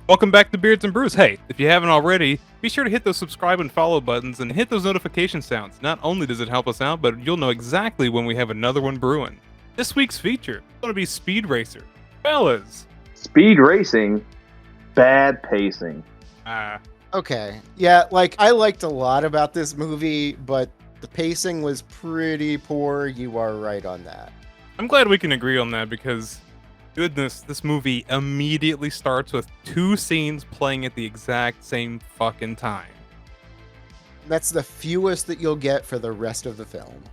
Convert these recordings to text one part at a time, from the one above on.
Welcome back to Beards and Brews. Hey, if you haven't already, be sure to hit those subscribe and follow buttons and hit those notification sounds. Not only does it help us out, but you'll know exactly when we have another one brewing. This week's feature is going to be Speed Racer. Fellas. Speed racing, bad pacing. Okay. Yeah, I liked a lot about this movie, but the pacing was pretty poor. You are right on that. I'm glad we can agree on that because, goodness, this movie immediately starts with two scenes playing at the exact same fucking time. That's the fewest that you'll get for the rest of the film.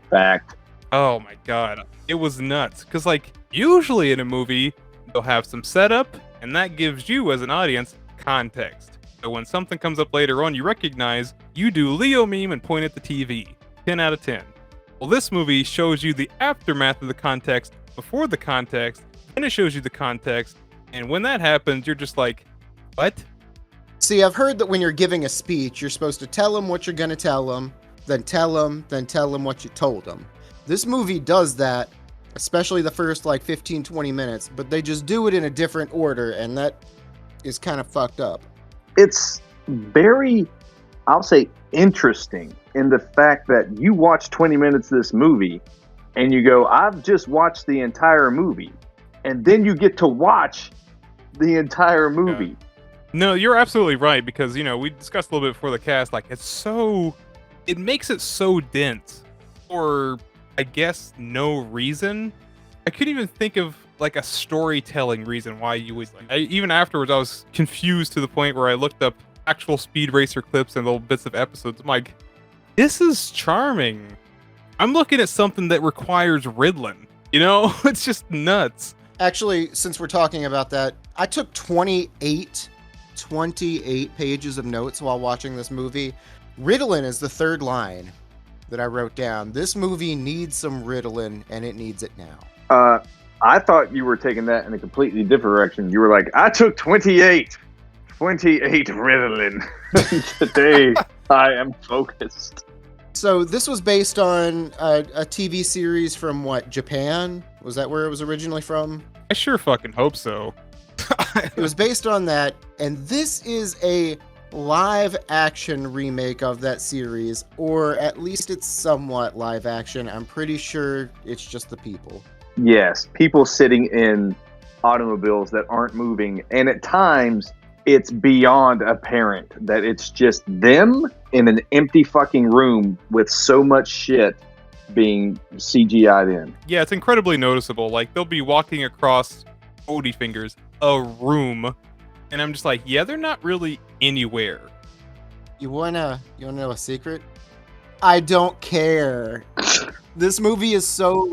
Fact. Oh my god. It was nuts. Because, usually in a movie, they'll have some setup, and that gives you, as an audience, context. So when something comes up later on you recognize, you do Leo meme and point at the TV. 10 out of 10. Well, this movie shows you the aftermath of the context before the context, then it shows you the context, and when that happens, you're just like, what? See, I've heard that when you're giving a speech, you're supposed to tell them what you're going to tell them, then tell them what you told them. This movie does that, especially the first 15, 20 minutes, but they just do it in a different order, and that is kind of fucked up. It's very, I'll say, interesting in the fact that you watch 20 minutes of this movie and you go, I've just watched the entire movie. And then you get to watch the entire movie. Yeah. No, you're absolutely right because, we discussed a little bit before the cast, it makes it so dense for, I guess, no reason. I couldn't even think of a storytelling reason why you would even afterwards I was confused to the point where I looked up actual Speed Racer clips and little bits of episodes. I'm like, this is charming. I'm looking at something that requires Riddling. It's just nuts. Actually, since we're talking about that, I took 28 pages of notes while watching this movie. Ritalin is the third line that I wrote down. This movie needs some Ritalin, and it needs it now. I thought you were taking that in a completely different direction. You were like, I took 28 Ritalin. Today, I am focused. So this was based on a TV series from, Japan? Was that where it was originally from? I sure fucking hope so. It was based on that, and this is a live action remake of that series, or at least it's somewhat live action. I'm pretty sure it's just the people. Yes, people sitting in automobiles that aren't moving, and at times it's beyond apparent that it's just them in an empty fucking room with so much shit being CGI'd in. Yeah, it's incredibly noticeable. They'll be walking across Odie fingers a room, and I'm just like, yeah, they're not really anywhere. You wanna know a secret? I don't care. This movie is so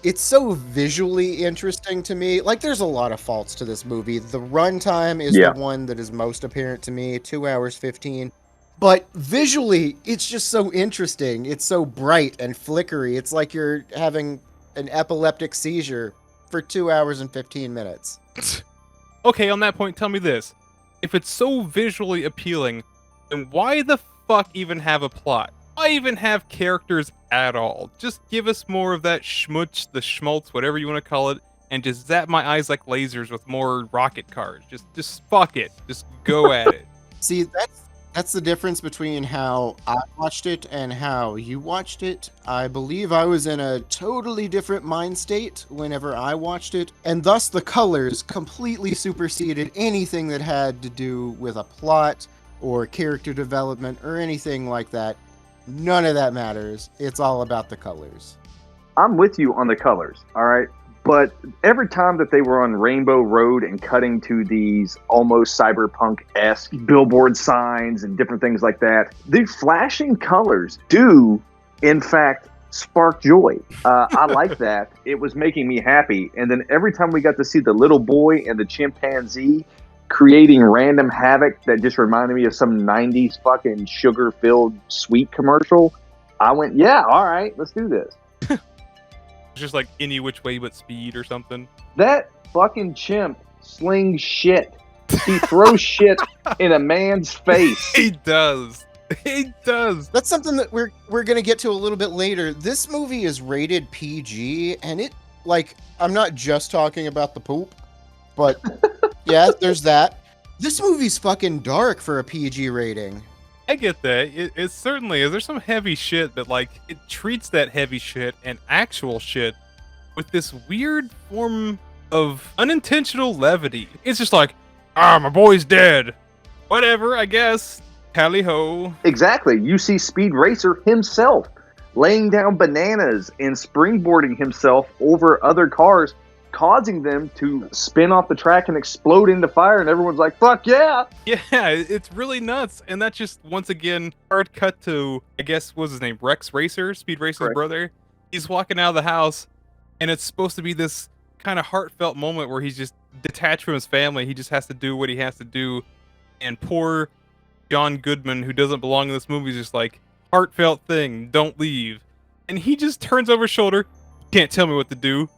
it's so visually interesting to me. There's a lot of faults to this movie. The runtime is the one that is most apparent to me, 2 hours 15. But visually, it's just so interesting. It's so bright and flickery. It's like you're having an epileptic seizure for 2 hours and 15 minutes. Okay, on that point, tell me this. If it's so visually appealing, then why the fuck even have a plot? Why even have characters at all? Just give us more of that schmutz, the schmaltz, whatever you want to call it, and just zap my eyes like lasers with more rocket cars. Just fuck it. Just go at it. See, that's the difference between how I watched it and how you watched it. I believe I was in a totally different mind state whenever I watched it, and thus the colors completely superseded anything that had to do with a plot or character development or anything like that. None of that matters. It's all about the colors. I'm with you on the colors, all right? But every time that they were on Rainbow Road and cutting to these almost cyberpunk-esque billboard signs and different things like that, the flashing colors do, in fact, spark joy. I like that. It was making me happy. And then every time we got to see the little boy and the chimpanzee creating random havoc that just reminded me of some 90s fucking sugar-filled sweet commercial, I went, yeah, all right, let's do this. It's just any which way but speed or something. That fucking chimp slings shit. He throws shit in a man's face. He does. He does. That's something that we're going to get to a little bit later. This movie is rated PG, and it, I'm not just talking about the poop. But yeah, there's that. This movie's fucking dark for a PG rating. I get that. It certainly is. There's some heavy shit, but like it treats that heavy shit and actual shit with this weird form of unintentional levity. It's just like, my boy's dead. Whatever, I guess. Tally ho. Exactly. You see Speed Racer himself laying down bananas and springboarding himself over other cars, causing them to spin off the track and explode into fire, and everyone's like, fuck yeah! Yeah, it's really nuts. And that's just, once again, hard cut to, I guess, what was his name? Rex Racer? Speed Racer's Correct. brother? He's walking out of the house, and it's supposed to be this kind of heartfelt moment where he's just detached from his family. He just has to do what he has to do. And poor John Goodman, who doesn't belong in this movie, is just like, heartfelt thing, don't leave. And he just turns over his shoulder, can't tell me what to do.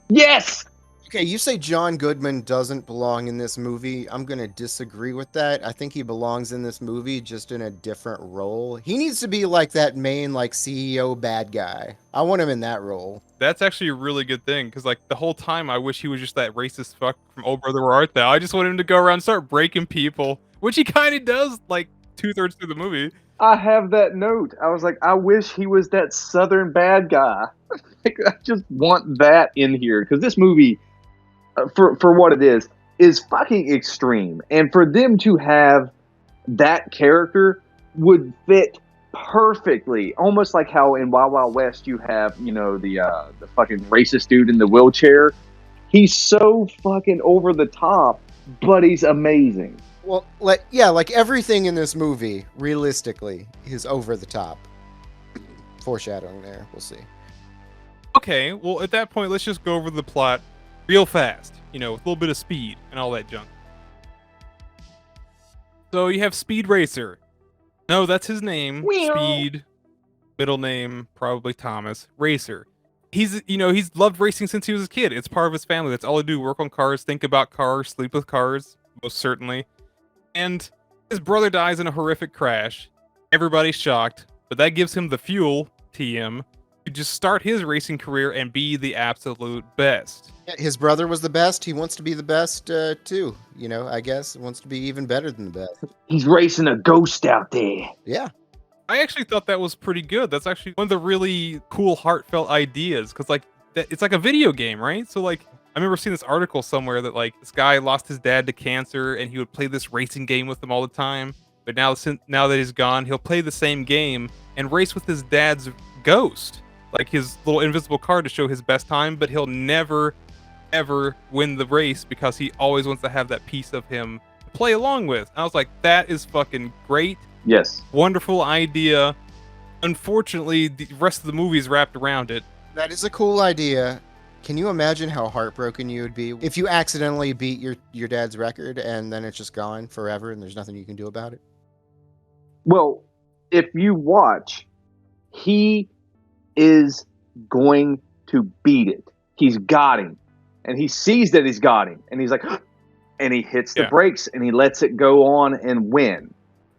Yes! Okay, you say John Goodman doesn't belong in this movie. I'm going to disagree with that. I think he belongs in this movie, just in a different role. He needs to be like that main, like, CEO bad guy. I want him in that role. That's actually a really good thing, because like the whole time I wish he was just that racist fuck from Old Brother Where Art Thou. I just want him to go around and start breaking people, which he kind of does like 2/3 through the movie. I have that note. I was like, I wish he was that southern bad guy. Like, I just want that in here, because this movie, for what it is fucking extreme. And for them to have that character would fit perfectly, almost like how in Wild Wild West you have, you know, the fucking racist dude in the wheelchair. He's so fucking over the top, but he's amazing. Well, like everything in this movie, realistically, is over the top. Foreshadowing there, we'll see. Okay, well at that point, let's just go over the plot real fast, you know, with a little bit of speed and all that junk. So you have Speed Racer. No, that's his name. Meow. Speed, middle name, probably Thomas. Racer. He's loved racing since he was a kid. It's part of his family. That's all he do, work on cars, think about cars, sleep with cars, most certainly. And his brother dies in a horrific crash. Everybody's shocked, but that gives him the fuel, TM, to just start his racing career and be the absolute best. His brother was the best. He wants to be the best, too. You know, I guess. Wants to be even better than the best. He's racing a ghost out there. Yeah. I actually thought that was pretty good. That's actually one of the really cool, heartfelt ideas. Because, like, it's like a video game, right? So, like, I remember seeing this article somewhere that, like, this guy lost his dad to cancer and he would play this racing game with him all the time. But now that he's gone, he'll play the same game and race with his dad's ghost. Like, his little invisible car to show his best time, but he'll never, ever win the race because he always wants to have that piece of him to play along with. And I was like, that is fucking great. Yes. Wonderful idea. Unfortunately, the rest of the movie is wrapped around it. That is a cool idea. Can you imagine how heartbroken you would be if you accidentally beat your dad's record and then it's just gone forever and there's nothing you can do about it? Well, if you watch, he is going to beat it. He's got him. And he sees that he's got him. And he's like, and he hits the brakes and he lets it go on and win.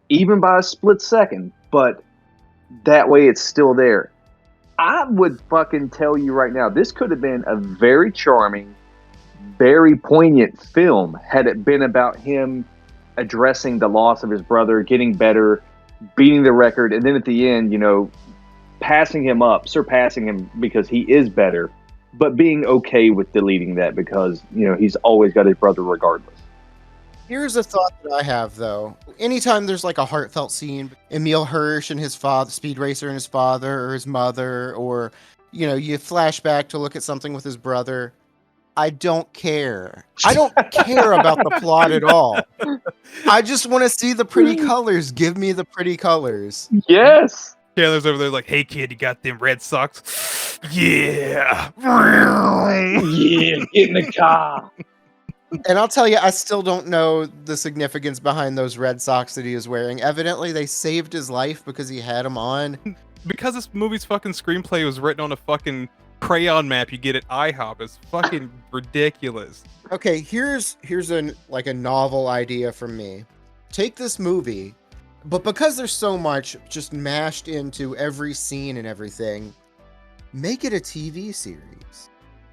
Even by a split second. But that way it's still there. I would fucking tell you right now, this could have been a very charming, very poignant film had it been about him addressing the loss of his brother, getting better, beating the record, and then at the end, you know, passing him up, surpassing him because he is better, but being okay with deleting that because, you know, he's always got his brother regardless. Here's a thought that I have, though. Anytime there's like a heartfelt scene, Emil Hirsch and his father, Speed Racer and his father or his mother, or, you know, you flash back to look at something with his brother, I don't care. I don't care about the plot at all. I just want to see the pretty colors. Give me the pretty colors. Yes. Chandler's over there like, hey kid, you got them Red Sox? Yeah. Yeah, get in the car. And I'll tell you, I still don't know the significance behind those Red Sox that he is wearing. Evidently, they saved his life because he had them on. Because this movie's fucking screenplay was written on a fucking crayon map you get at IHOP. It's fucking ridiculous. Okay, here's a novel idea from me. Take this movie, but because there's so much just mashed into every scene and everything, make it a TV series.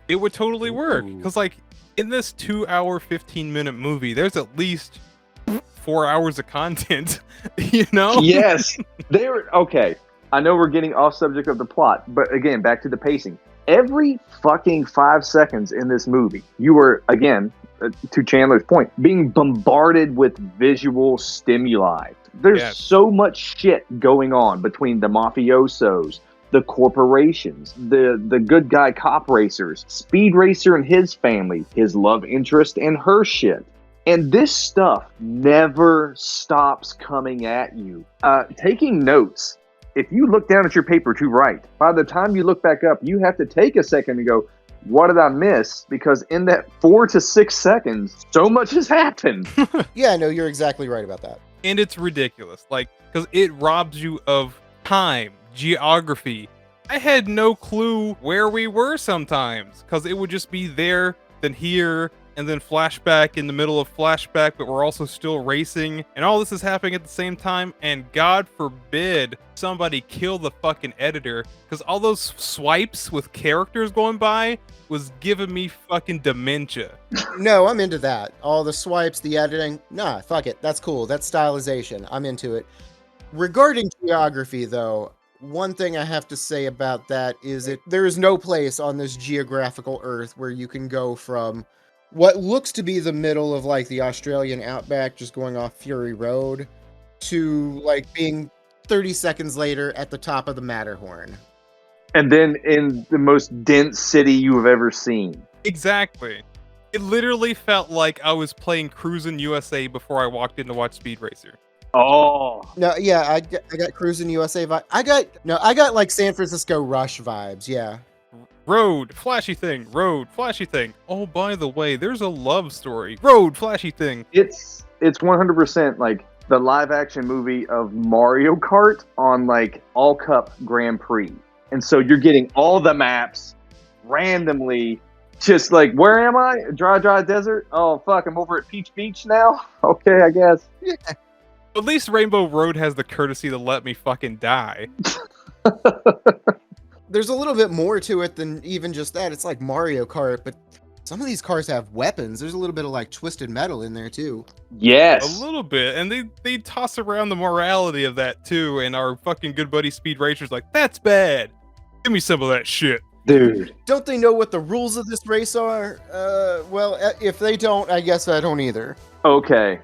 It would totally work. Ooh. Because, like, in this 2-hour, 15-minute movie, there's at least 4 hours of content, you know? Yes. They were okay. I know we're getting off subject of the plot, but again, back to the pacing. Every fucking 5 seconds in this movie, you were, again, to Chandler's point, being bombarded with visual stimuli. There's so much shit going on between the mafiosos, the corporations, the good guy cop racers, Speed Racer and his family, his love interest and her shit. And this stuff never stops coming at you. Taking notes. If you look down at your paper to write, by the time you look back up, you have to take a second and go, what did I miss? Because in that 4 to 6 seconds, so much has happened. Yeah, no, you're exactly right about that. And it's ridiculous, like, because it robs you of time, geography. I had no clue where we were sometimes, because it would just be there, then here, and then flashback in the middle of flashback, but we're also still racing, and all this is happening at the same time, and God forbid somebody kill the fucking editor, because all those swipes with characters going by was giving me fucking dementia. No, I'm into that. All the swipes, the editing. Nah, fuck it. That's cool. That's stylization. I'm into it. Regarding geography, though, one thing I have to say about that is there is no place on this geographical Earth where you can go from what looks to be the middle of like the Australian outback, just going off Fury Road, to like being 30 seconds later at the top of the Matterhorn. And then in the most dense city you have ever seen. Exactly. It literally felt like I was playing Cruisin' USA before I walked in to watch Speed Racer. Oh. No, yeah, I got Cruisin' USA vibe. I got like San Francisco Rush vibes, yeah. Road, flashy thing. Road, flashy thing. Oh, by the way, there's a love story. Road, flashy thing. It's 100% like the live action movie of Mario Kart on like All Cup Grand Prix. And so you're getting all the maps randomly, just like, where am I? Dry desert? Oh, fuck, I'm over at Peach Beach now? Okay, I guess. Yeah. At least Rainbow Road has the courtesy to let me fucking die. There's a little bit more to it than even just that. It's like Mario Kart, but some of these cars have weapons. There's a little bit of like Twisted Metal in there too. Yes. A little bit. And they toss around the morality of that too. And our fucking good buddy Speed Racer's like, that's bad. Give me some of that shit. Dude. Don't they know what the rules of this race are? Well, if they don't, I guess I don't either. Okay.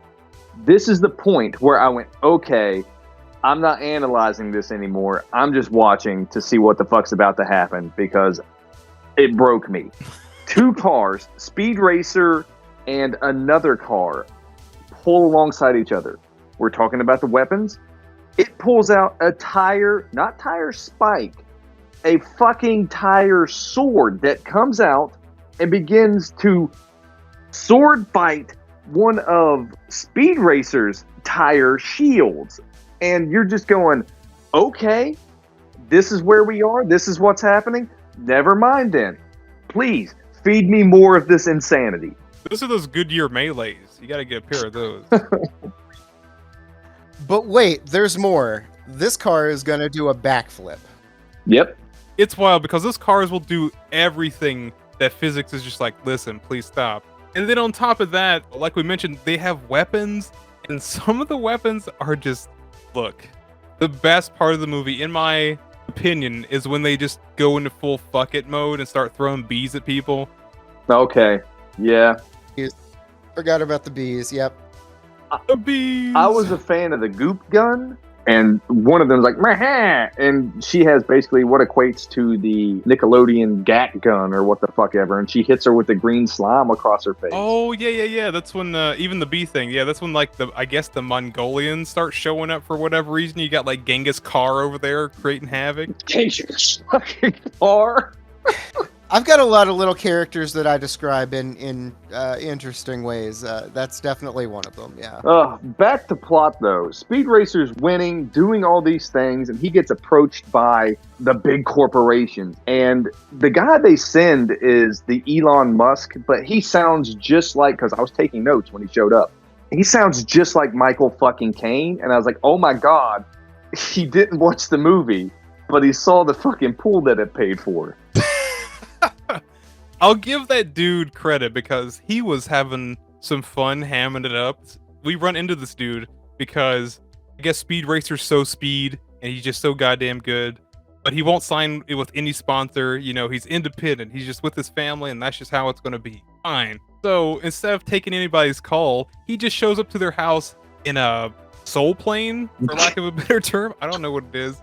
This is the point where I went, okay, I'm not analyzing this anymore. I'm just watching to see what the fuck's about to happen because it broke me. 2 cars, Speed Racer and another car, pull alongside each other. We're talking about the weapons. It pulls out a tire, not tire spike, a fucking tire sword that comes out and begins to sword fight one of Speed Racer's tire shields. And you're just going, okay, this is where we are. This is what's happening. Never mind then. Please feed me more of this insanity. Those are those Goodyear Melees. You gotta get a pair of those. But wait, there's more. This car is going to do a backflip. Yep. It's wild because those cars will do everything that physics is just like, listen, please stop. And then on top of that, like we mentioned, they have weapons, and some of the weapons are just, look, the best part of the movie, in my opinion, is when they just go into full fuck it mode and start throwing bees at people. Okay. Yeah. Forgot about the bees, yep. The bees! I was a fan of the goop gun, and one of them's like, meh, and she has basically what equates to the Nickelodeon Gat gun or what the fuck ever, and she hits her with the green slime across her face. Oh, yeah. That's when, even the bee thing, yeah, that's when, like, I guess the Mongolians start showing up for whatever reason. You got, like, Genghis Khan over there creating havoc. Genghis fucking Khan. I've got a lot of little characters that I describe in interesting ways. That's definitely one of them, yeah. Back to plot, though. Speed Racer's winning, doing all these things, and he gets approached by the big corporations. And the guy they send is the Elon Musk, but he sounds just like, because I was taking notes when he showed up, he sounds just like Michael fucking Caine. And I was like, oh my God, he didn't watch the movie, but he saw the fucking pool that it paid for. I'll give that dude credit because he was having some fun hamming it up. We run into this dude because I guess Speed Racer's so speed and he's just so goddamn good. But he won't sign it with any sponsor. You know, he's independent. He's just with his family, and that's just how it's going to be. Fine. So instead of taking anybody's call, he just shows up to their house in a soul plane, for lack of a better term. I don't know what it is.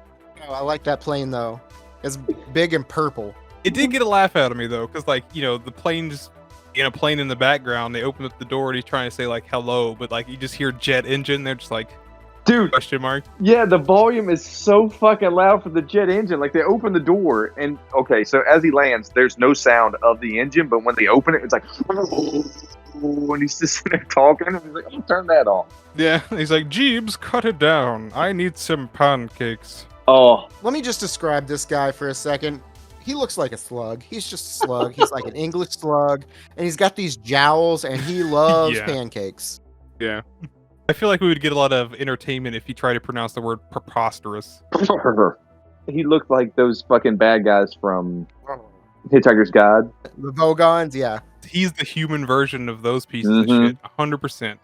Oh, I like that plane, though. It's big and purple. It did get a laugh out of me, though, because, like, you know, the plane's in a plane in the background. They open up the door, and he's trying to say, like, hello, but, like, you just hear jet engine. They're just like, dude, question mark. Yeah, the volume is so fucking loud for the jet engine. Like, they open the door, and, okay, so as he lands, there's no sound of the engine, but when they open it, it's like, when he's just sitting there talking, and he's like, oh, turn that off. Yeah, he's like, Jeeves, cut it down. I need some pancakes. Oh. Let me just describe this guy for a second. He looks like a slug. He's just a slug. He's like an English slug, and he's got these jowls, and he loves pancakes. Yeah. I feel like we would get a lot of entertainment if he tried to pronounce the word preposterous. He looked like those fucking bad guys from Hitchhiker's Guide. The Vogons, yeah. He's the human version of those pieces of shit, 100%.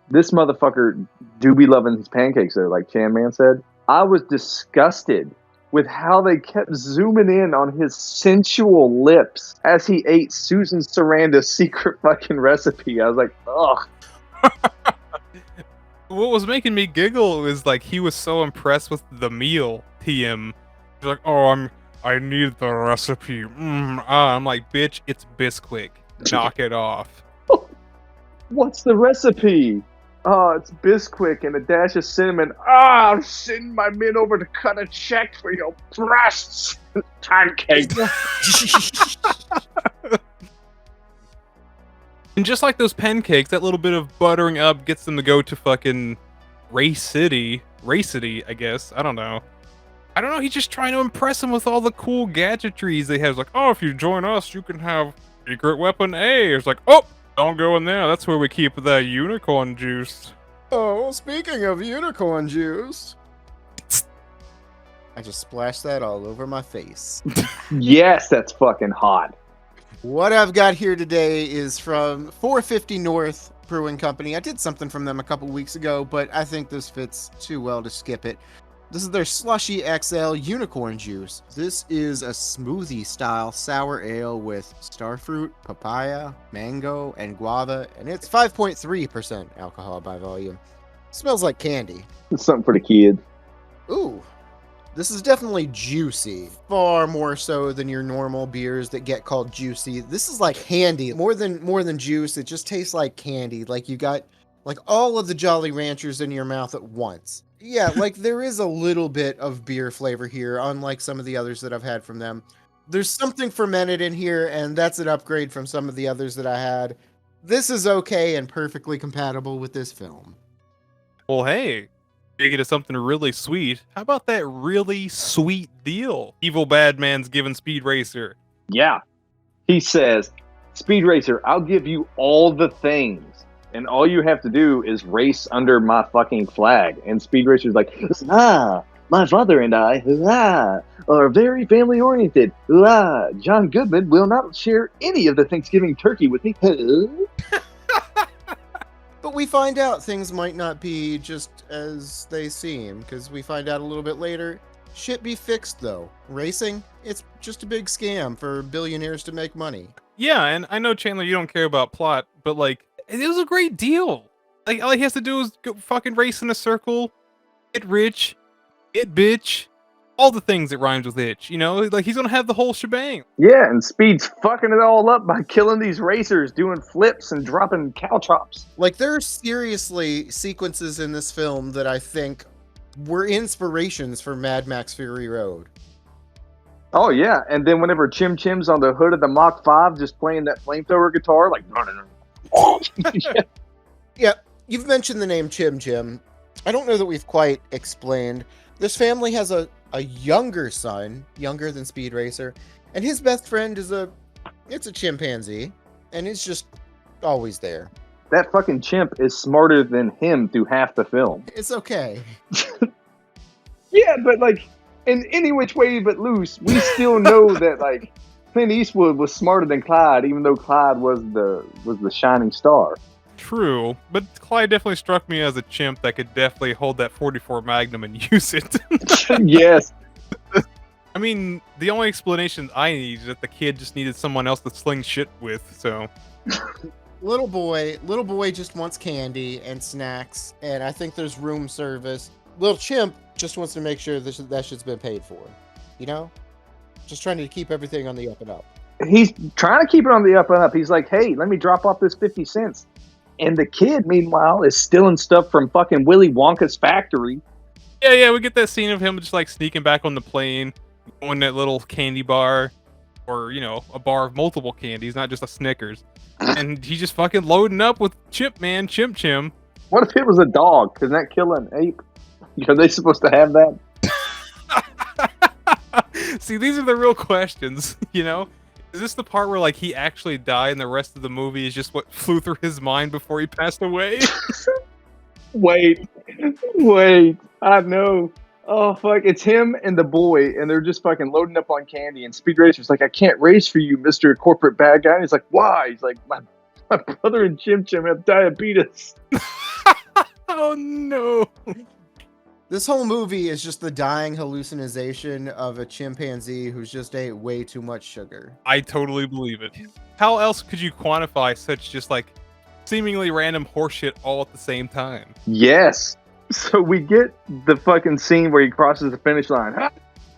This motherfucker do be loving his pancakes, though, like Chan Man said. I was disgusted with how they kept zooming in on his sensual lips as he ate Susan Sarandon's secret fucking recipe. I was like, ugh. What was making me giggle is like he was so impressed with the meal. TM, he's like, "Oh, I need the recipe." I'm like, "Bitch, it's Bisquick. Knock it off." What's the recipe? Oh, it's Bisquick and a dash of cinnamon. I'm sending my men over to cut a check for your breasts. Pancake. And just like those pancakes, that little bit of buttering up gets them to go to fucking Race City, I guess. I don't know. He's just trying to impress him with all the cool gadgetries they have. It's like, oh, if you join us, you can have secret weapon A. It's like, oh, don't go in there. That's where we keep the unicorn juice. Oh, speaking of unicorn juice. I just splashed that all over my face. Yes, that's fucking hot. What I've got here today is from 450 North Brewing Company. I did something from them a couple weeks ago, but I think this fits too well to skip it. This is their Slushy XL Unicorn Juice. This is a smoothie-style sour ale with starfruit, papaya, mango, and guava, and it's 5.3% alcohol by volume. Smells like candy. It's something for the kids. Ooh. This is definitely juicy, far more so than your normal beers that get called juicy. This is like candy, more than juice. It just tastes like candy. Like you got like all of the Jolly Ranchers in your mouth at once. Yeah, like there is a little bit of beer flavor here, unlike some of the others that I've had from them. There's something fermented in here, and that's an upgrade from some of the others that I had. This is okay and perfectly compatible with this film. Well, hey. You get something really sweet. How about that really sweet deal? Evil Bad Man's giving Speed Racer. Yeah. He says, Speed Racer, I'll give you all the things. And all you have to do is race under my fucking flag. And Speed Racer's like, my father and I, are very family oriented. John Goodman will not share any of the Thanksgiving turkey with me. But we find out things might not be just as they seem, because we find out a little bit later, shit be fixed though. Racing, it's just a big scam for billionaires to make money. Yeah, and I know, Chandler, you don't care about plot, but like, it was a great deal. Like, all he has to do is go fucking race in a circle, get rich, get bitch, all the things that rhymes with itch, you know? Like, he's gonna have the whole shebang. Yeah, and Speed's fucking it all up by killing these racers, doing flips and dropping caltrops. Like, there are seriously sequences in this film that I think were inspirations for Mad Max Fury Road. Oh, yeah, and then whenever Chim Chim's on the hood of the Mach 5 just playing that flamethrower guitar, like... Yeah, you've mentioned the name Chim Chim. I don't know that we've quite explained. This family has a younger son, younger than Speed Racer, and his best friend is it's a chimpanzee, and it's just always there. That fucking chimp is smarter than him through half the film. It's okay. Yeah, but like, in any which way but loose, we still know that, like, Clint Eastwood was smarter than Clyde, even though Clyde was the shining star. True, but Clyde definitely struck me as a chimp that could definitely hold that 44 Magnum and use it. Yes. I mean, the only explanation I need is that the kid just needed someone else to sling shit with, so... Little boy just wants candy and snacks, and I think there's room service. Little chimp just wants to make sure that shit's been paid for. You know? Just trying to keep everything on the up and up. He's trying to keep it on the up and up. He's like, hey, let me drop off this 50 cents. And the kid, meanwhile, is stealing stuff from fucking Willy Wonka's factory. Yeah, we get that scene of him just like sneaking back on the plane, going to that little candy bar, or, you know, a bar of multiple candies, not just a Snickers. And he's just fucking loading up with Chimp Chim. What if it was a dog? Can that kill an ape? Are they supposed to have that? See, these are the real questions, you know? Is this the part where, like, he actually died and the rest of the movie is just what flew through his mind before he passed away? Wait. I know. Oh, fuck. It's him and the boy, and they're just fucking loading up on candy, and Speed Racer's like, I can't race for you, Mr. Corporate Bad Guy. And he's like, why? He's like, my brother and Chim have diabetes. Oh, no. This whole movie is just the dying hallucination of a chimpanzee who's just ate way too much sugar. I totally believe it. How else could you quantify such just, like, seemingly random horseshit all at the same time? Yes. So we get the fucking scene where he crosses the finish line.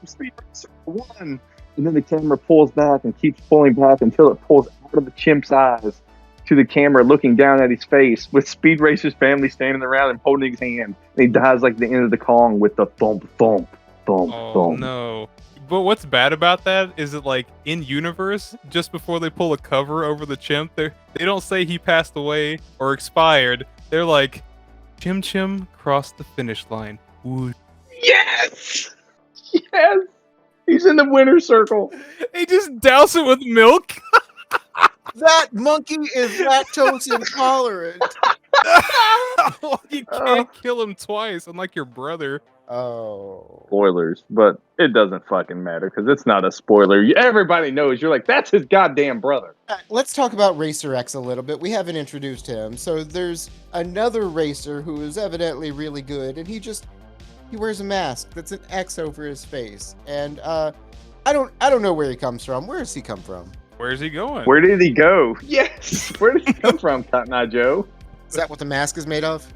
Speed Racer won. And then the camera pulls back and keeps pulling back until it pulls out of the chimp's eyes to the camera looking down at his face with Speed Racer's family standing around and holding his hand. And he dies like the end of the Kong with the thump, thump, thump, Oh, thump. no. But what's bad about that is that, like, in universe, just before they pull a cover over the chimp, they don't say he passed away or expired. They're like, Chim crossed the finish line. Ooh. Yes! Yes! He's in the winner's circle. They just douse it with milk. That monkey is lactose intolerant. You can't kill him twice, unlike your brother. Oh. Spoilers, but it doesn't fucking matter because it's not a spoiler. Everybody knows. You're like, that's his goddamn brother. Let's talk about Racer X a little bit. We haven't introduced him. So there's another racer who is evidently really good, and he wears a mask that's an X over his face. And I don't know where he comes from. Where does he come from? Where's he going? Where did he go? Yes. Where did he come from, Cotton Eye Joe? Is that what the mask is made of?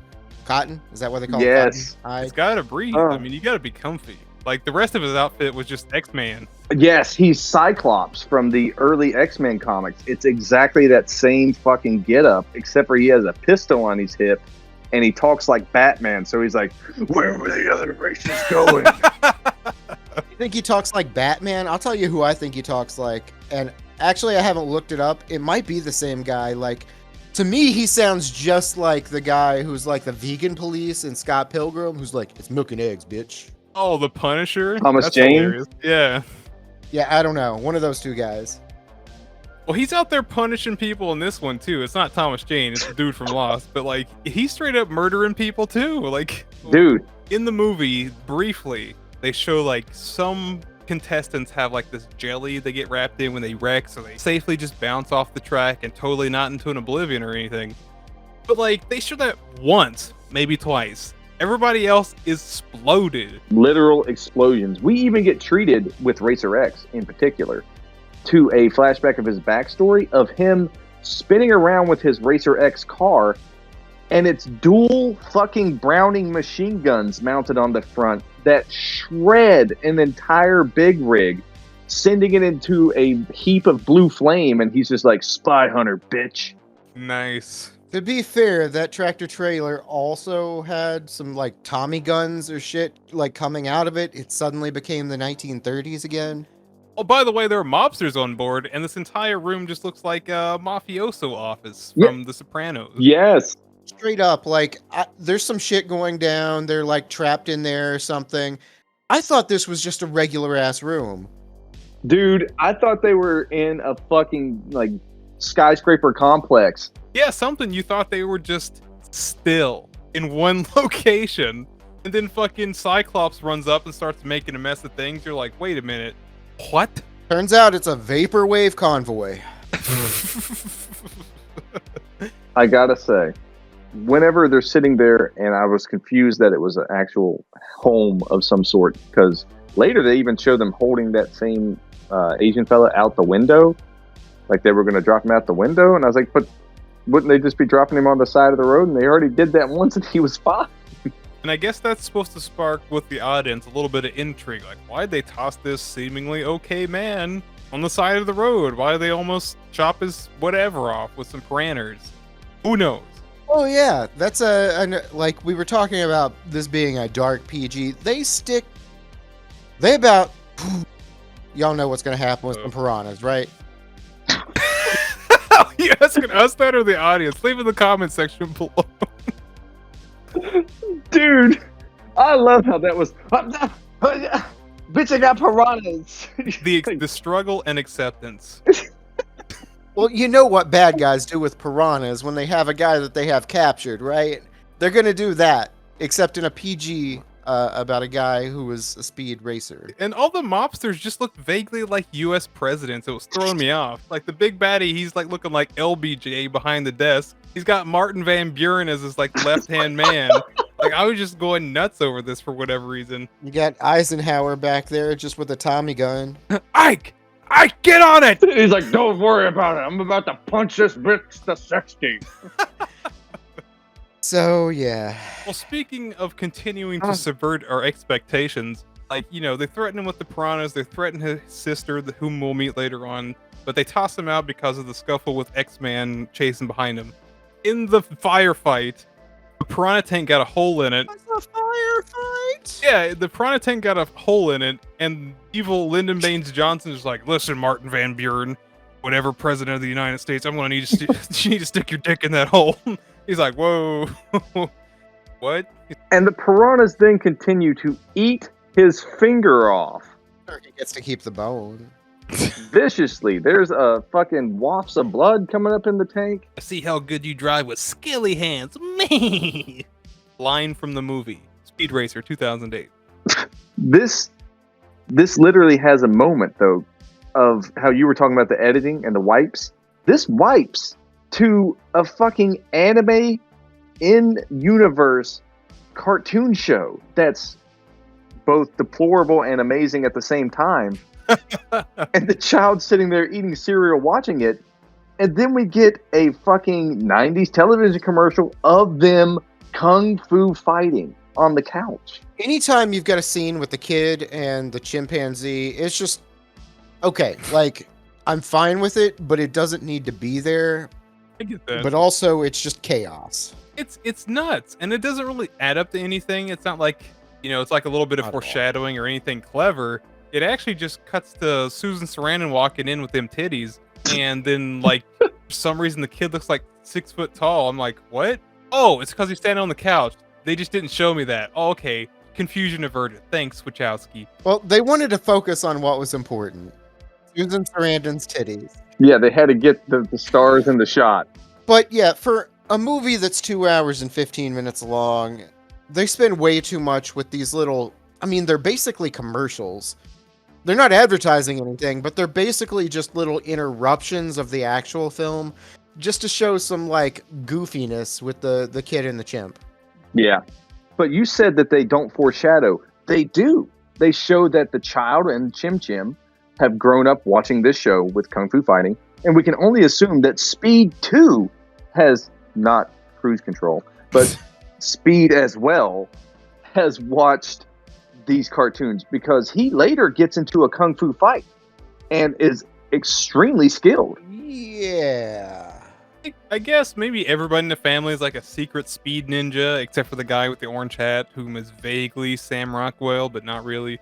Cotton? Is that what they call Yes. it? Cotton? He's gotta breathe. I mean, you gotta be comfy. Like, the rest of his outfit was just X-Man. Yes, he's Cyclops from the early X-Men comics. It's exactly that same fucking getup, except for he has a pistol on his hip, and he talks like Batman. So he's like, "Where were the other races going?" You think he talks like Batman? I'll tell you who I think he talks like. And actually, I haven't looked it up. It might be the same guy. Like, to me, he sounds just like the guy who's like the vegan police in Scott Pilgrim, who's like, it's milk and eggs, bitch. Oh, the Punisher? Thomas That's Jane? hilarious. Yeah. Yeah, I don't know. One of those two guys. Well, he's out there punishing people in this one, too. It's not Thomas Jane. It's the dude from Lost. But, like, he's straight up murdering people, too. Like, Dude. In the movie, briefly, they show, like, some contestants have, like, this jelly they get wrapped in when they wreck, so they safely just bounce off the track and totally not into an oblivion or anything. But, like, they show that once, maybe twice. Everybody else is exploded. Literal explosions. We even get treated with Racer X in particular to a flashback of his backstory of him spinning around with his Racer X car, and it's dual fucking Browning machine guns mounted on the front that shred an entire big rig, sending it into a heap of blue flame, and he's just like, "Spy hunter, bitch." Nice. To be fair, that tractor trailer also had some like Tommy guns or shit like coming out of it. It suddenly became the 1930s again. Oh, by the way, there are mobsters on board, and this entire room just looks like a mafioso office from The Sopranos. Yes. Straight up, like, there's some shit going down. They're like trapped in there or something. I thought this was just a regular ass room. Dude, I thought they were in a fucking like skyscraper complex. Yeah, something you thought they were just still in one location, and then fucking Cyclops runs up and starts making a mess of things. You're like, wait a minute, what? Turns out it's a vaporwave convoy. I gotta say, whenever they're sitting there, and I was confused that it was an actual home of some sort, because later they even show them holding that same Asian fella out the window, like they were going to drop him out the window, and I was like, but wouldn't they just be dropping him on the side of the road? And they already did that once, and he was fine. And I guess that's supposed to spark with the audience a little bit of intrigue. Like, why'd they toss this seemingly okay man on the side of the road? Why did they almost chop his whatever off with some paranters? Who knows? Oh yeah, that's like we were talking about this being a dark PG. They about y'all know what's gonna happen with some piranhas, right? Are you asking us that or the audience? Leave in the comment section below. Dude, I love how that was. Bitch, I got piranhas. The struggle and acceptance. Well, you know what bad guys do with piranhas when they have a guy that they have captured, right? They're gonna do that, except in a PG about a guy who was a speed racer. And all the mobsters just look vaguely like U.S. presidents. It was throwing me off. Like the big baddie, he's like looking like LBJ behind the desk. He's got Martin Van Buren as his like left-hand man. Like I was just going nuts over this for whatever reason. You got Eisenhower back there just with a Tommy gun. Ike, get on it! He's like, don't worry about it. I'm about to punch this bitch to 60. So, yeah. Well, speaking of continuing to subvert our expectations, like, you know, they threaten him with the piranhas, they threaten his sister, whom we'll meet later on, but they toss him out because of the scuffle with X-Man chasing behind him. In the firefight, the piranha tank got a hole in it. It's a firefight? Yeah, the piranha tank got a hole in it, and evil Lyndon Baines Johnson is like, listen, Martin Van Buren, whatever president of the United States, I'm going to need you need to stick your dick in that hole. He's like, whoa, what? And the piranhas then continue to eat his finger off. He gets to keep the bone. Viciously. There's a fucking wafts of blood coming up in the tank. See how good you drive with skilly hands. Me. Line from the movie Speed Racer 2008. This literally has a moment, though, of how you were talking about the editing and the wipes. This wipes to a fucking anime in-universe cartoon show that's both deplorable and amazing at the same time. And the child sitting there eating cereal watching it. And then we get a fucking 90s television commercial of them kung fu fighting on the couch. Anytime you've got a scene with the kid and the chimpanzee, it's just okay. Like, I'm fine with it, but it doesn't need to be there. I get that. But also, it's just chaos. It's nuts, and it doesn't really add up to anything. It's not like, you know, it's like a little bit of Not at all. foreshadowing or anything clever. It actually just cuts to Susan Sarandon walking in with them titties, and then like for some reason the kid looks like 6 foot tall. I'm like, what? Oh, it's because he's standing on the couch. They just didn't show me that. Oh, okay, confusion averted. Thanks, Wachowski. Well, they wanted to focus on what was important. Susan Sarandon's titties. Yeah, they had to get the stars in the shot. But yeah, for a movie that's 2 hours and 15 minutes long, they spend way too much with these little, I mean, they're basically commercials. They're not advertising anything, but they're basically just little interruptions of the actual film just to show some like goofiness with the kid and the chimp. Yeah. But you said that they don't foreshadow. They do. They show that the child and Chim Chim have grown up watching this show with kung fu fighting, and we can only assume that Speed 2 has not cruise control, but Speed as well has watched these cartoons, because he later gets into a kung fu fight and is extremely skilled. Yeah. I guess maybe everybody in the family is like a secret speed ninja, except for the guy with the orange hat, whom is vaguely Sam Rockwell, but not really.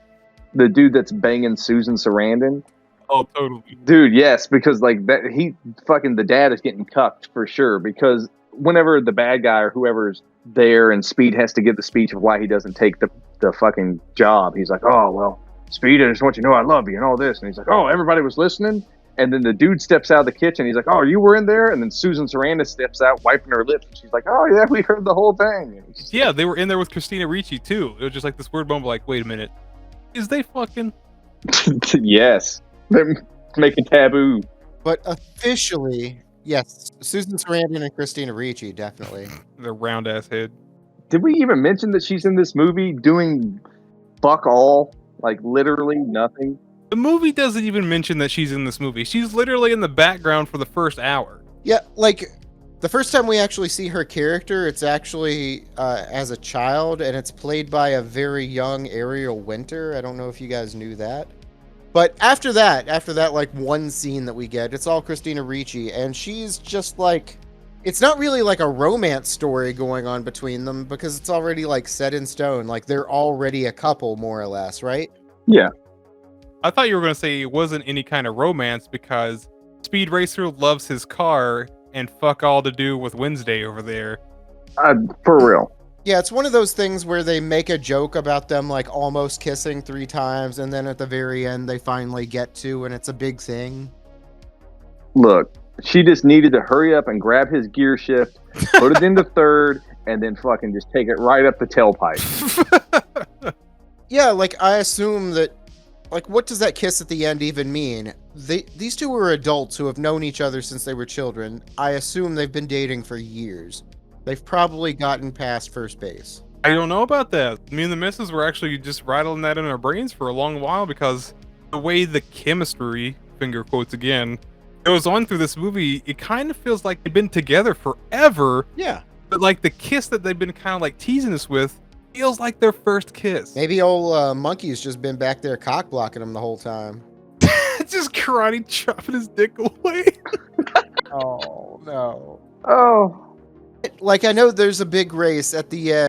The dude that's banging Susan Sarandon. Oh, totally. Dude, yes, because like that, the dad is getting cucked for sure, because whenever the bad guy or whoever's there and Speed has to give the speech of why he doesn't take the fucking job, he's like, oh, well, Speed, I just want you to know I love you and all this. And he's like, oh, everybody was listening. And then the dude steps out of the kitchen. He's like, oh, you were in there? And then Susan Sarandon steps out, wiping her lips. And she's like, oh, yeah, we heard the whole thing. Yeah, they were in there with Christina Ricci, too. It was just like this weird moment, like, wait a minute. Is they fucking? Yes. They're making taboo. But officially, yes, Susan Sarandon and Christina Ricci, definitely. The round ass head. Did we even mention that she's in this movie doing fuck all? Like literally nothing? The movie doesn't even mention that she's in this movie. She's literally in the background for the first hour. Yeah, like the first time we actually see her character, it's actually as a child, and it's played by a very young Ariel Winter. I don't know if you guys knew that. But after that, like one scene that we get, it's all Christina Ricci, and she's just like, it's not really like a romance story going on between them because it's already like set in stone. Like they're already a couple, more or less, right? Yeah. I thought you were going to say it wasn't any kind of romance because Speed Racer loves his car and fuck all to do with Wednesday over there. For real. Yeah, it's one of those things where they make a joke about them like almost kissing 3 times, and then at the very end they finally get to, and it's a big thing. Look, she just needed to hurry up and grab his gear shift, put it into third, and then fucking just take it right up the tailpipe. Yeah, like I assume that, like, what does that kiss at the end even mean? These two were adults who have known each other since they were children. I assume they've been dating for years. They've probably gotten past first base. I don't know about that. Me and the missus were actually just rattling that in our brains for a long while because the way the chemistry, finger quotes again, goes on through this movie, it kind of feels like they've been together forever. Yeah. But like the kiss that they've been kind of like teasing us with feels like their first kiss. Maybe old Monkey's just been back there cock blocking him the whole time. Just karate chopping his dick away. Oh, no. Oh. Like, I know there's a big race at the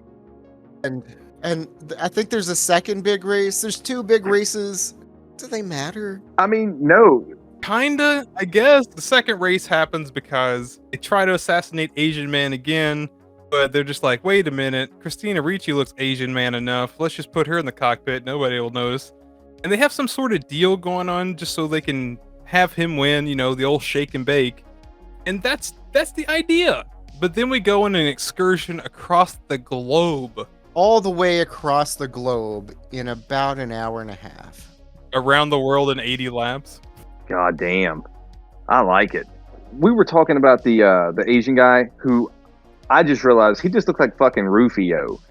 end, and I think there's a second big race. There's 2 big races. Do they matter? I mean, no. Kinda, I guess. The second race happens because they try to assassinate Asian Man again, but they're just like, wait a minute, Christina Ricci looks Asian Man enough. Let's just put her in the cockpit. Nobody will notice. And they have some sort of deal going on just so they can have him win, you know, the old shake and bake. And that's the idea. But then we go on an excursion across the globe. All the way across the globe in about an hour and a half. Around the world in 80 laps. God damn. I like it. We were talking about the Asian guy who I just realized he just looked like fucking Rufio.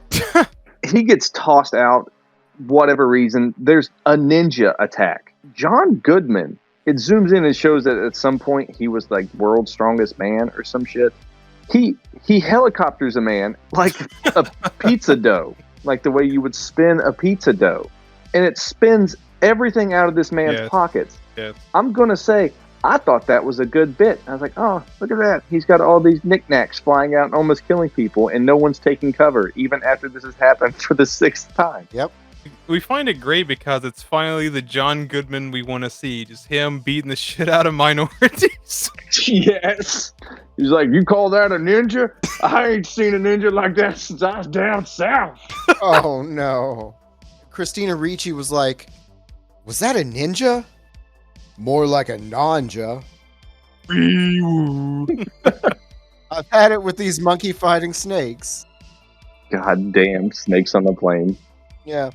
He gets tossed out, whatever reason. There's a ninja attack. John Goodman, it zooms in and shows that at some point he was like world's strongest man or some shit. He helicopters a man like a pizza dough, like the way you would spin a pizza dough. And it spins everything out of this man's pockets. Yes. I'm going to say, I thought that was a good bit. I was like, oh, look at that. He's got all these knickknacks flying out and almost killing people, and no one's taking cover, even after this has happened for the 6th time. Yep. We find it great because it's finally the John Goodman we want to see. Just him beating the shit out of minorities. Yes. He's like, you call that a ninja? I ain't seen a ninja like that since I was down south. Oh, no. Christina Ricci was like, was that a ninja? More like a nanja. I've had it with these monkey fighting snakes. God damn, snakes on the plane. Yeah.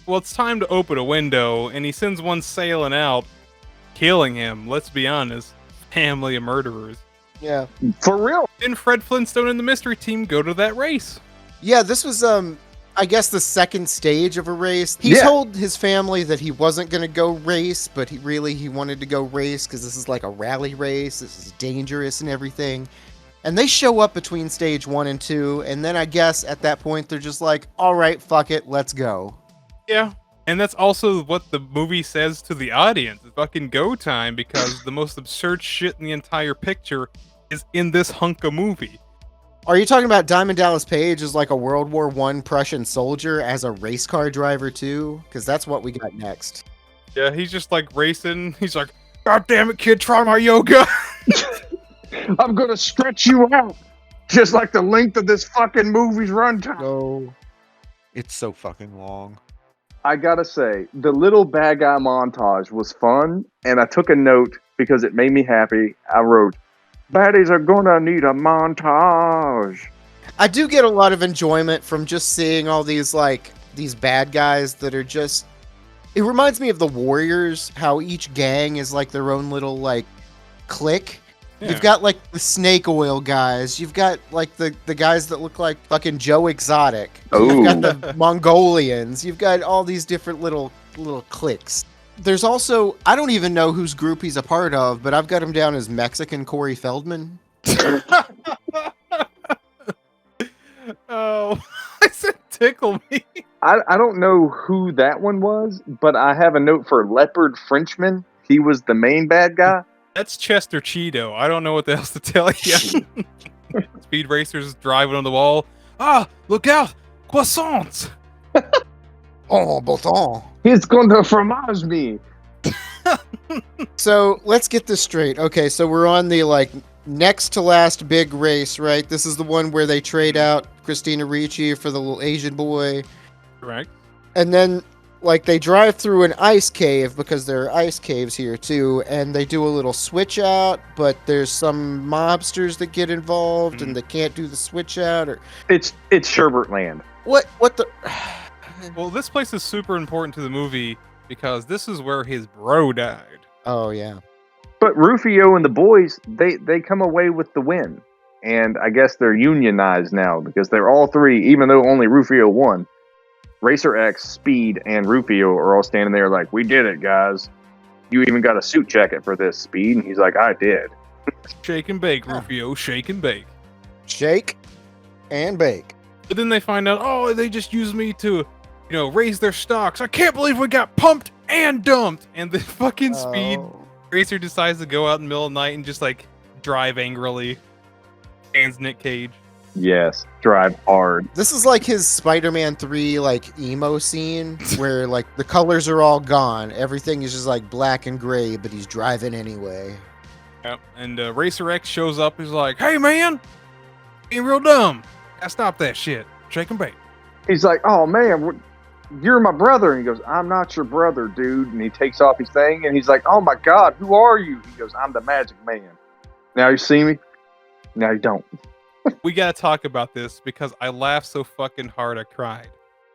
Well, it's time to open a window, and he sends one sailing out, killing him. Let's be honest. Family of murderers. Yeah. For real. Then Fred Flintstone and the mystery team go to that race. Yeah, this was, I guess the second stage of a race. He told his family that he wasn't going to go race, but he wanted to go race because this is like a rally race. This is dangerous and everything. And they show up between stage 1 and 2, and then I guess at that point they're just like, all right, fuck it, let's go. Yeah. And that's also what the movie says to the audience. It's fucking go time because the most absurd shit in the entire picture is in this hunk of movie. Are you talking about Diamond Dallas Page as like a World War I Prussian soldier as a race car driver too? Because that's what we got next. Yeah, he's just like racing. He's like, God damn it, kid, try my yoga. I'm going to stretch you out. Just like the length of this fucking movie's runtime. No. It's so fucking long. I gotta say, the little bad guy montage was fun, and I took a note because it made me happy. I wrote, baddies are gonna need a montage. I do get a lot of enjoyment from just seeing all these, like, these bad guys that are just It reminds me of the Warriors, how each gang is like their own little like clique. Yeah. You've got like the snake oil guys. You've got like the guys that look like fucking Joe Exotic. You've got the Mongolians. You've got all these different little cliques. There's also, I don't even know whose group he's a part of, but I've got him down as Mexican Corey Feldman. Oh, I said tickle me. I don't know who that one was, but I have a note for Leopard Frenchman. He was the main bad guy. That's Chester Cheeto. I don't know what else to tell you. Speed Racer's driving on the wall. Ah, look out! Croissants! Oh, Boton. He's going to fromage me. So let's get this straight. Okay, so we're on the like next to last big race, right? This is the one where they trade out Christina Ricci for the little Asian boy. Correct. And then like they drive through an ice cave because there are ice caves here too, and they do a little switch out, but there's some mobsters that get involved and they can't do the switch out or It's Sherbert Land. what the Well, this place is super important to the movie because this is where his bro died. Oh yeah. But Rufio and the boys, they come away with the win. And I guess they're unionized now because they're all three, even though only Rufio won. Racer X, Speed, and Rufio are all standing there like, we did it, guys. You even got a suit jacket for this, Speed. And he's like, I did. Shake and bake, Rufio. Shake and bake. Shake and bake. But then they find out, oh, they just used me to, raise their stocks. I can't believe we got pumped and dumped. And then fucking Speed Racer decides to go out in the middle of the night and just like drive angrily. Hands Nick Cage. Yes, drive hard. This is like his Spider-Man 3 like emo scene where like the colors are all gone. Everything is just like black and gray, but he's driving anyway. Yep. And Racer X shows up. He's like, hey man, being real dumb. Gotta stop that shit. Shake and bake. He's like, oh man, you're my brother. And he goes, I'm not your brother, dude. And he takes off his thing and he's like, oh my God, who are you? He goes, I'm the Magic Man. Now you see me? Now you don't. We gotta talk about this because I laughed so fucking hard I cried.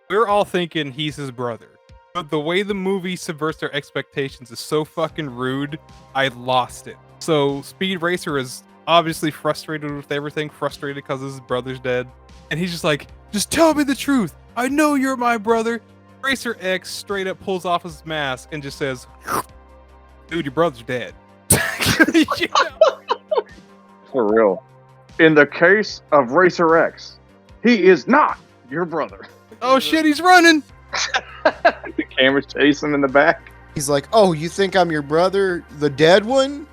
We're all thinking he's his brother. But the way the movie subverts their expectations is so fucking rude, I lost it. So Speed Racer is obviously frustrated with everything, frustrated because his brother's dead. And he's just like, just tell me the truth. I know you're my brother. Racer X straight up pulls off his mask and just says, dude, your brother's dead. You know? For real. In the case of Racer X, he is not your brother. Oh shit, he's running. The camera's chasing in the back. He's like, oh, you think I'm your brother, the dead one?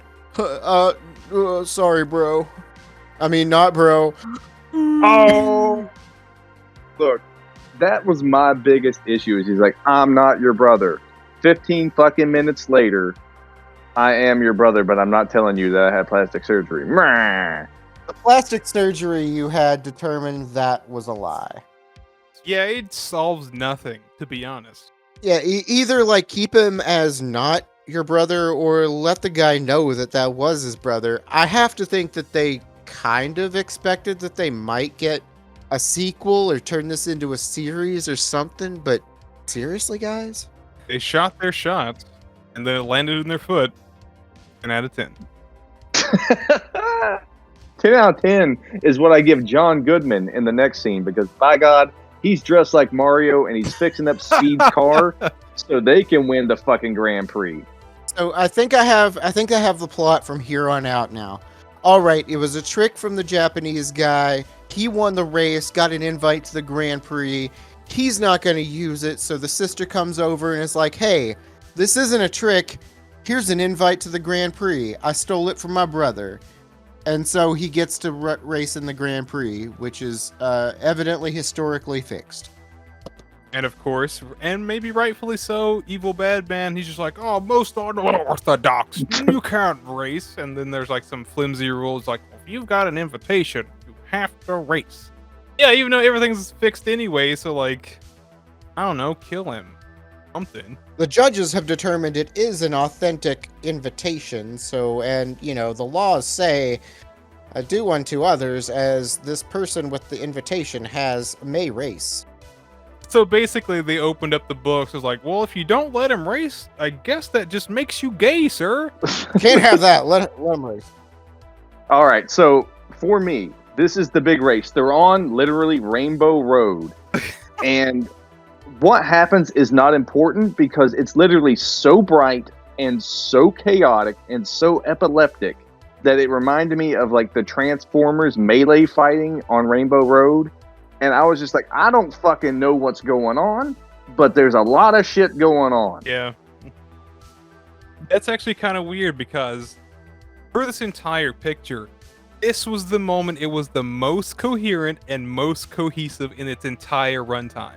Sorry, bro. I mean, not bro. Oh, look, that was my biggest issue. Is he's like, I'm not your brother. 15 fucking minutes later, I am your brother, but I'm not telling you that I had plastic surgery. Meh. The plastic surgery you had determined that was a lie. Yeah, it solves nothing, to be honest. Yeah, either like keep him as not your brother or let the guy know that that was his brother. I have to think that they kind of expected that they might get a sequel or turn this into a series or something, but seriously, guys? They shot their shots, and then it landed in their foot. 10 out of 10. 10 out of 10 is what I give John Goodman in the next scene because, by God, he's dressed like Mario and he's fixing up Speed's car so they can win the fucking Grand Prix. So I think I have the plot from here on out now. All right, it was a trick from the Japanese guy. He won the race, got an invite to the Grand Prix. He's not going to use it, so the sister comes over and is like, hey, this isn't a trick. Here's an invite to the Grand Prix. I stole it from my brother. And so he gets to race in the Grand Prix, which is evidently historically fixed. And of course, and maybe rightfully so, evil bad man, he's just like, oh, most unorthodox, you can't race. And then there's like some flimsy rules like, if you've got an invitation, you have to race. Yeah, even though everything's fixed anyway, so like, I don't know, kill him. Something. The judges have determined it is an authentic invitation, so, and, you know, the laws say, do unto others as this person with the invitation may race. So basically, they opened up the books. It was like, well, if you don't let him race, I guess that just makes you gay, sir. Can't have that. Let him race. All right, so for me, this is the big race. They're on literally Rainbow Road. And what happens is not important because it's literally so bright and so chaotic and so epileptic that it reminded me of like the Transformers melee fighting on Rainbow Road. And I was just like, I don't fucking know what's going on, but there's a lot of shit going on. Yeah. That's actually kind of weird because for this entire picture, this was the moment it was the most coherent and most cohesive in its entire runtime.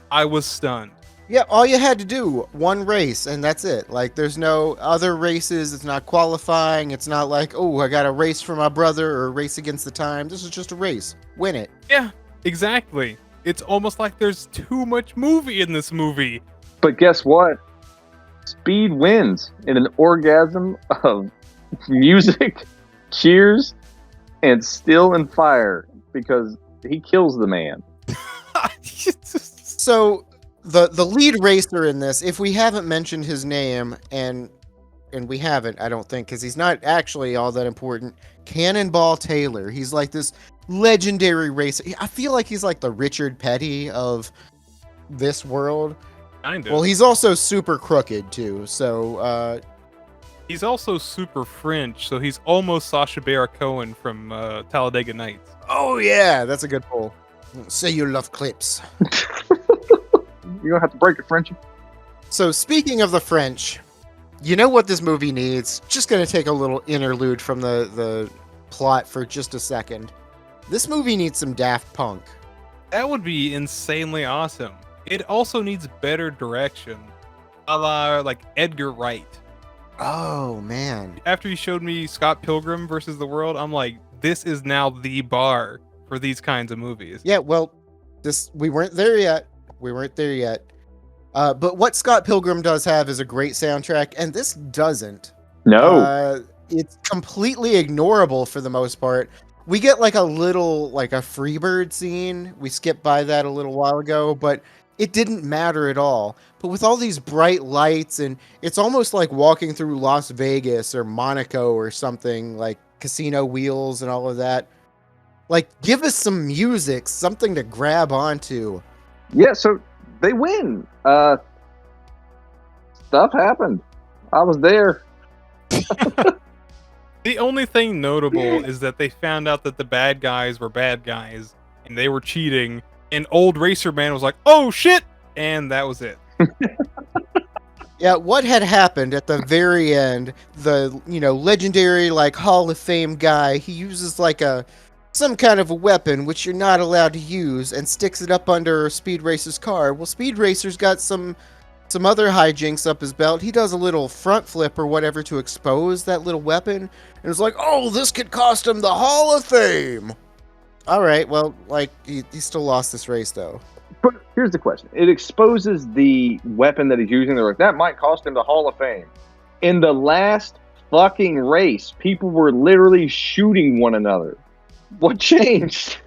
I was stunned. Yeah, all you had to do, one race, and that's it. Like, there's no other races. It's not qualifying. It's not like, oh, I got to race for my brother or race against the time. This is just a race. Win it. Yeah, exactly. It's almost like there's too much movie in this movie. But guess what? Speed wins in an orgasm of music, cheers, and still and fire because he kills the man. So the lead racer in this, if we haven't mentioned his name, and we haven't, I don't think, because he's not actually all that important, Cannonball Taylor. He's like this legendary racer. I feel like he's like the Richard Petty of this world. Kind of. Well, he's also super crooked too. So he's also super French, so he's almost Sacha Baron Cohen from Talladega Nights. oh yeah, that's a good pull. Say you love clips. You don't have to break it, Frenchie. So speaking of the French, you know what this movie needs? Just gonna take a little interlude from the plot for just a second. This movie needs some Daft Punk. That would be insanely awesome. It also needs better direction, a la like Edgar Wright. Oh man. After you showed me Scott Pilgrim versus the World, I'm like, this is now the bar for these kinds of movies. Yeah, well, we weren't there yet. But what Scott Pilgrim does have is a great soundtrack, and this doesn't. No. It's completely ignorable for the most part. We get like a Freebird scene. We skipped by that a little while ago, but it didn't matter at all. But with all these bright lights, and it's almost like walking through Las Vegas or Monaco or something, like casino wheels and all of that. Like, give us some music, something to grab onto. Yeah, so they win. Stuff happened. I was there. The only thing notable is that they found out that the bad guys were bad guys and they were cheating, and old Racer Man was like, oh shit, and that was it. Yeah, what had happened at the very end, the legendary like Hall of Fame guy, he uses like some kind of a weapon which you're not allowed to use and sticks it up under Speed Racer's car. Well, Speed Racer's got some other hijinks up his belt. He does a little front flip or whatever to expose that little weapon. And it's like, oh, this could cost him the Hall of Fame. All right, well, like, he still lost this race, though. But here's the question. It exposes the weapon that he's using. They're like, that might cost him the Hall of Fame. In the last fucking race, people were literally shooting one another. What changed?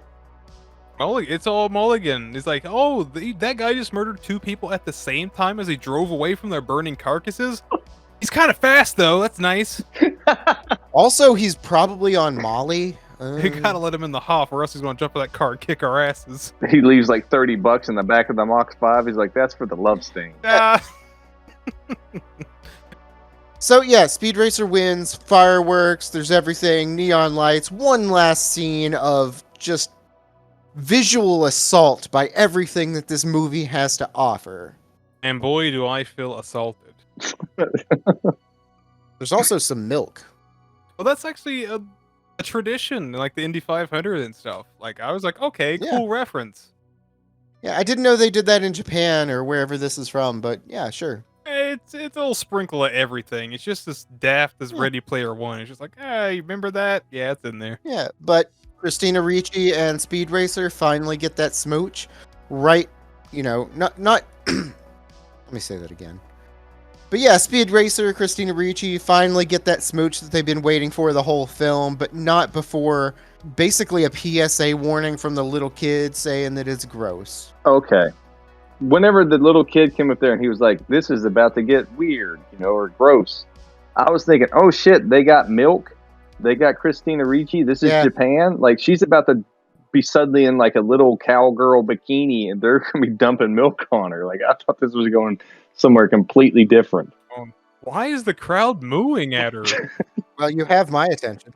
It's all Mulligan. It's like, oh, that guy just murdered 2 people at the same time as he drove away from their burning carcasses. He's kind of fast, though. That's nice. Also, he's probably on Molly. You gotta let him in the Hoff, or else he's gonna jump in that car and kick our asses. He leaves like $30 in the back of the Mach 5. He's like, that's for the love sting. So yeah, Speed Racer wins, fireworks, there's everything, neon lights, one last scene of just visual assault by everything that this movie has to offer. And boy, do I feel assaulted. There's also some milk. Well, that's actually a tradition, like the Indy 500 and stuff. Like, I was like, okay, cool reference. Yeah, I didn't know they did that in Japan or wherever this is from, but yeah, sure. It's a little sprinkle of everything. It's just as daft as Ready Player One. It's just like, you remember that? Yeah, it's in there. Yeah, but Christina Ricci and Speed Racer finally get that smooch right, not let me say that again. But yeah, Speed Racer, Christina Ricci finally get that smooch that they've been waiting for the whole film, but not before basically a PSA warning from the little kid saying that it's gross. Okay. whenever the little kid came up there and he was like, "This is about to get weird," or gross, I was thinking, "Oh shit, they got milk, they got Christina Ricci. This is Japan. Like she's about to be suddenly in like a little cowgirl bikini, and they're gonna be dumping milk on her." Like I thought this was going somewhere completely different. Why is the crowd mooing at her? Well, you have my attention.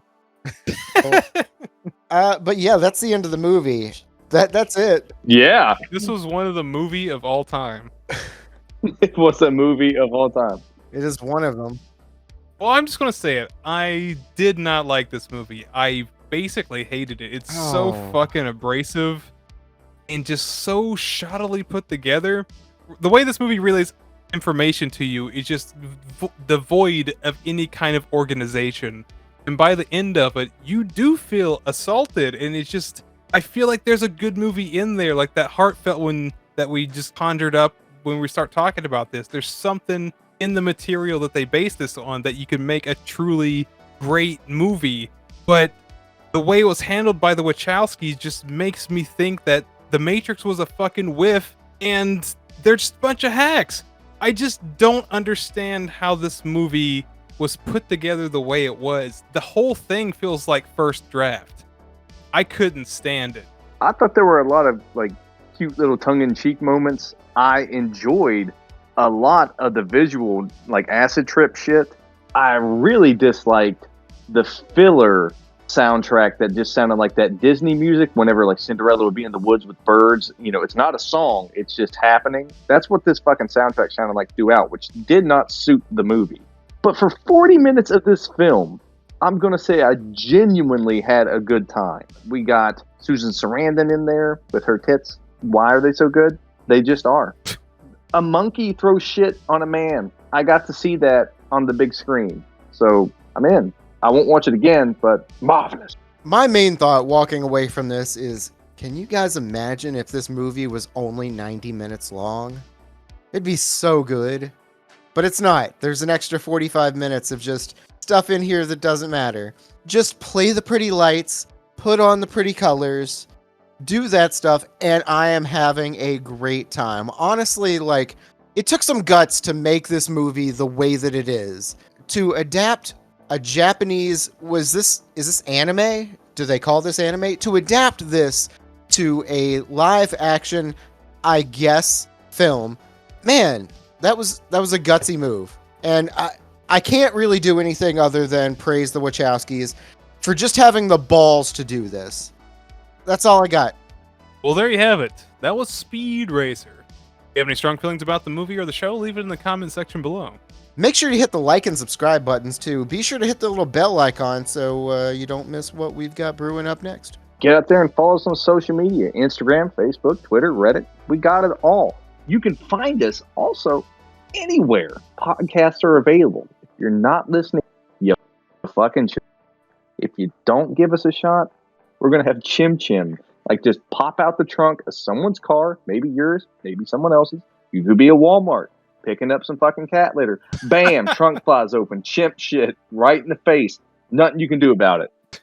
But yeah, that's the end of the movie. That's it. Yeah. This was one of the movie of all time. It was a movie of all time. It is one of them. Well, I'm just going to say it. I did not like this movie. I basically hated it. It's so fucking abrasive and just so shoddily put together. The way this movie relays information to you is just devoid of any kind of organization. And by the end of it, you do feel assaulted. And it's just, I feel like there's a good movie in there, like that heartfelt one that we just conjured up when we start talking about this. There's something in the material that they base this on that you can make a truly great movie. But the way it was handled by the Wachowskis just makes me think that The Matrix was a fucking whiff and they're just a bunch of hacks. I just don't understand how this movie was put together the way it was. The whole thing feels like first draft. I couldn't stand it. I thought there were a lot of like cute little tongue-in-cheek moments. I enjoyed a lot of the visual, like acid trip shit. I really disliked the filler soundtrack that just sounded like that Disney music whenever like Cinderella would be in the woods with birds. It's not a song, it's just happening. That's what this fucking soundtrack sounded like throughout, which did not suit the movie. But for 40 minutes of this film, I'm going to say I genuinely had a good time. We got Susan Sarandon in there with her tits. Why are they so good? They just are. A monkey throws shit on a man. I got to see that on the big screen. So I'm in. I won't watch it again, but marvelous. My main thought walking away from this is, can you guys imagine if this movie was only 90 minutes long? It'd be so good. But it's not. There's an extra 45 minutes of just stuff in here that doesn't matter. Just play the pretty lights, put on the pretty colors, do that stuff, and I am having a great time. Honestly, like, it took some guts to make this movie the way that it is. To adapt a Japanese, is this anime? Do they call this anime? To adapt this to a live action, I guess, film, man, that was a gutsy move. And I can't really do anything other than praise the Wachowskis for just having the balls to do this. That's all I got. Well, there you have it. That was Speed Racer. If you have any strong feelings about the movie or the show, leave it in the comment section below. Make sure to hit the like and subscribe buttons too. Be sure to hit the little bell icon so you don't miss what we've got brewing up next. Get out there and follow us on social media. Instagram, Facebook, Twitter, Reddit. We got it all. You can find us also anywhere podcasts are available. If you're not listening, you fucking should. If you don't give us a shot, we're going to have Chim Chim. Like, just pop out the trunk of someone's car, maybe yours, maybe someone else's. You could be a Walmart picking up some fucking cat litter. Bam, trunk flies open. Chimp shit right in the face. Nothing you can do about it.